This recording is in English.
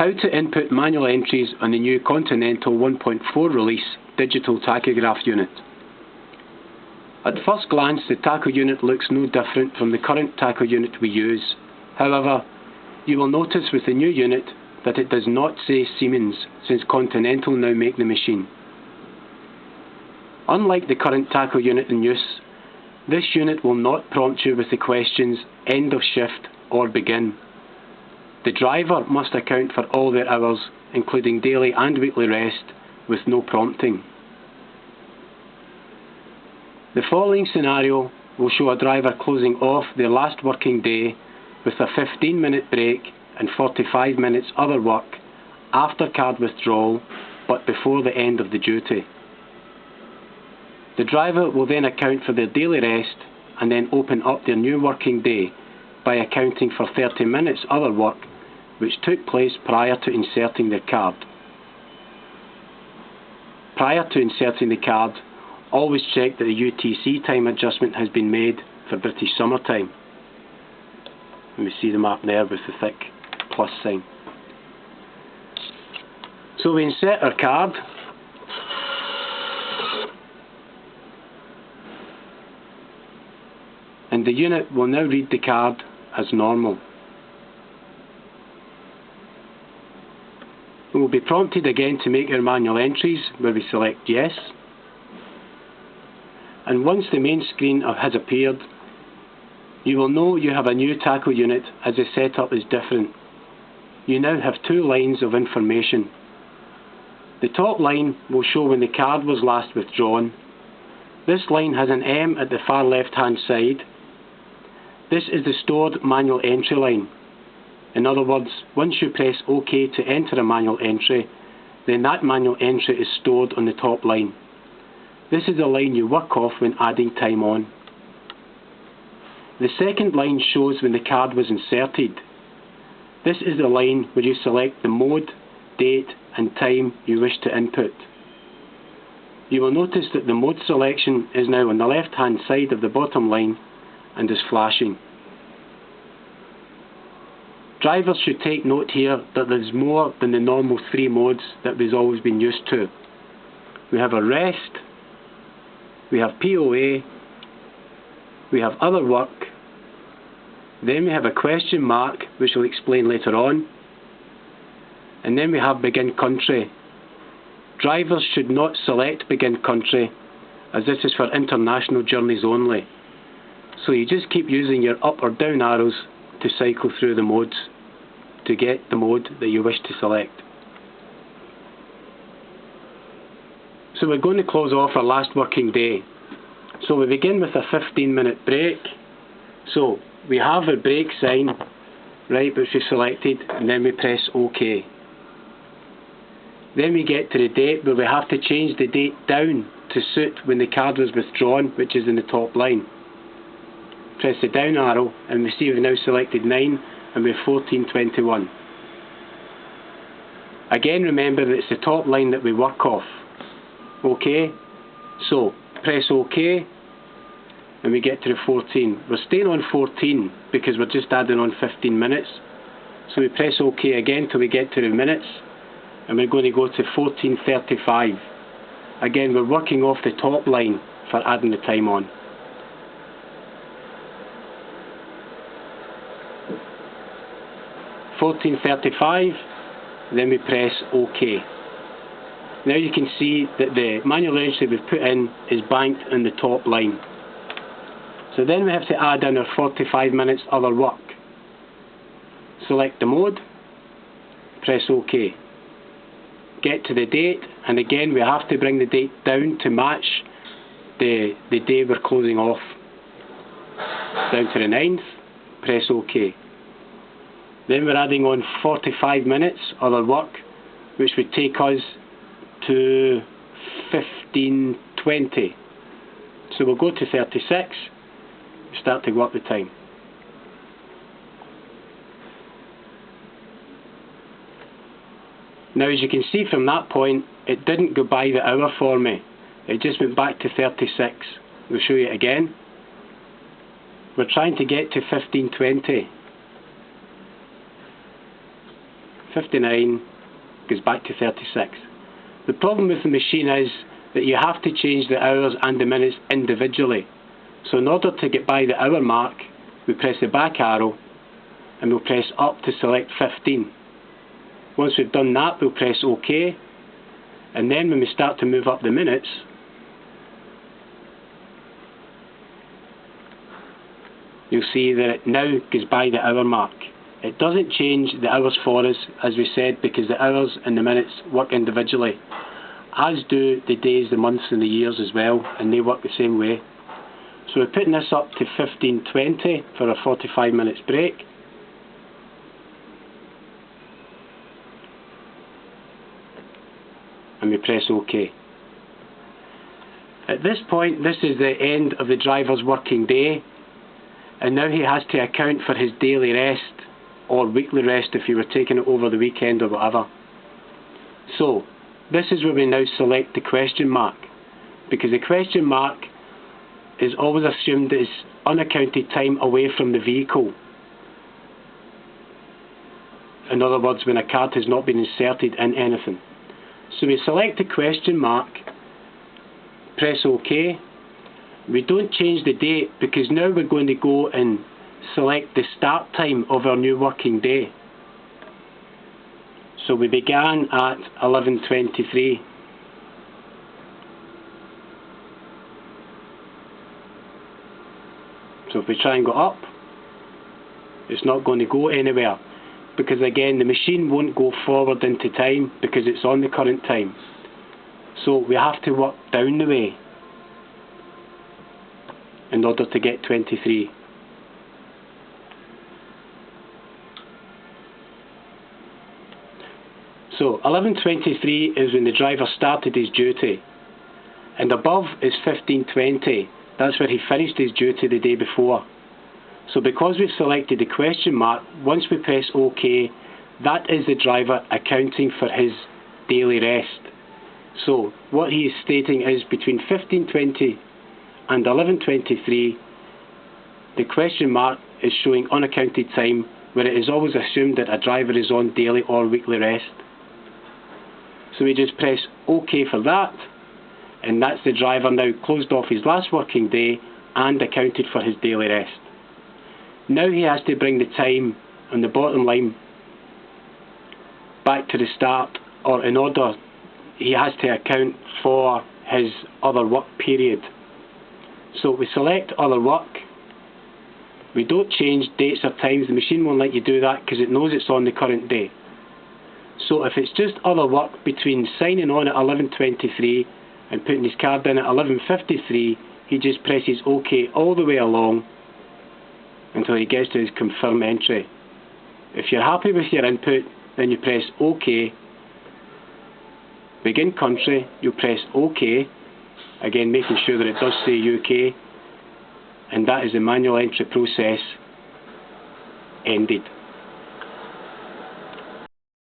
How to input manual entries on the new Continental 1.4 release digital tachograph unit. At first glance, the tacho unit looks no different from the current tacho unit we use. However, you will notice with the new unit that it does not say Siemens, since Continental now make the machine. Unlike the current tacho unit in use, this unit will not prompt you with the questions end of shift or begin. The driver must account for all their hours, including daily and weekly rest, with no prompting. The following scenario will show a driver closing off their last working day with a 15-minute break and 45 minutes other work after card withdrawal, but before the end of the duty. The driver will then account for their daily rest and then open up their new working day by accounting for 30 minutes other work which took place prior to inserting their card. Prior to inserting the card, always check that the UTC time adjustment has been made for British summertime. And we see the map there with the thick plus sign. So we insert our card. And the unit will now read the card as normal. We will be prompted again to make our manual entries, where we select yes. And once the main screen has appeared, you will know you have a new tacho unit as the setup is different. You now have two lines of information. The top line will show when the card was last withdrawn. This line has an M at the far left hand side. This is the stored manual entry line. In other words, once you press OK to enter a manual entry, then that manual entry is stored on the top line. This is the line you work off when adding time on. The second line shows when the card was inserted. This is the line where you select the mode, date and time you wish to input. You will notice that the mode selection is now on the left hand side of the bottom line and is flashing. Drivers should take note here that there is more than the normal 3 modes that we've always been used to. We have a rest, we have POA, we have other work, then we have a question mark which we'll explain later on, and then we have begin country. Drivers should not select begin country as this is for international journeys only. So you just keep using your up or down arrows to cycle through the modes to get the mode that you wish to select. So we're going to close off our last working day. So we begin with a 15-minute break. So we have a break sign, right, which we selected, and then we press OK. Then we get to the date where we have to change the date down to suit when the card was withdrawn, which is in the top line. Press the down arrow and we see we've now selected 9 and we have 14:21. Again, remember that it's the top line that we work off. OK, so press OK and we get to the 14. We're staying on 14 because we're just adding on 15 minutes. So we press OK again till we get to the minutes and we're going to go to 14:35. Again, we're working off the top line for adding the time on. 14:35, then we press OK. Now you can see that the manual entry we've put in is banked on the top line. So then we have to add in our 45 minutes other work. Select the mode, press OK. Get to the date, and again we have to bring the date down to match the day we're closing off. Down to the 9th, press OK. Then we're adding on 45 minutes other work, which would take us to 15:20. So we'll go to 36, start to work the time. Now as you can see from that point, it didn't go by the hour for me. It just went back to 36. We'll show you it again. We're trying to get to 15:20. 59, goes back to 36. The problem with the machine is that you have to change the hours and the minutes individually. So in order to get by the hour mark, we press the back arrow and we'll press up to select 15. Once we've done that, we'll press OK, and then when we start to move up the minutes, you'll see that it now goes by the hour mark. It doesn't change the hours for us, as we said, because the hours and the minutes work individually, as do the days, the months and the years as well, and they work the same way. So we're putting this up to 15:20 for a 45 minutes break. And we press OK. At this point, this is the end of the driver's working day, and now he has to account for his daily rest or weekly rest if you were taking it over the weekend or whatever. So this is where we now select the question mark, because the question mark is always assumed as unaccounted time away from the vehicle. In other words, when a card has not been inserted in anything. So we select the question mark, press OK. We don't change the date because now we're going to go and select the start time of our new working day. So we began at 11:23. So if we try and go up, it's not going to go anywhere, because again the machine won't go forward into time because it's on the current time. So we have to work down the way in order to get 23. So 11:23 is when the driver started his duty, and above is 15:20. That's where he finished his duty the day before. So because we've selected the question mark, once we press OK, that is the driver accounting for his daily rest. So what he is stating is between 15:20 and 11:23, the question mark is showing unaccounted time, where it is always assumed that a driver is on daily or weekly rest. So we just press OK for that, and that's the driver now closed off his last working day and accounted for his daily rest. Now he has to bring the time on the bottom line back to the start, or in order he has to account for his other work period. So we select other work. We don't change dates or times. The machine won't let you do that because it knows it's on the current day. So if it's just other work between signing on at 11:23 and putting his card in at 11:53, he just presses OK all the way along until he gets to his confirm entry. If you're happy with your input, then you press OK. Begin country, you press OK, again making sure that it does say UK, and that is the manual entry process ended.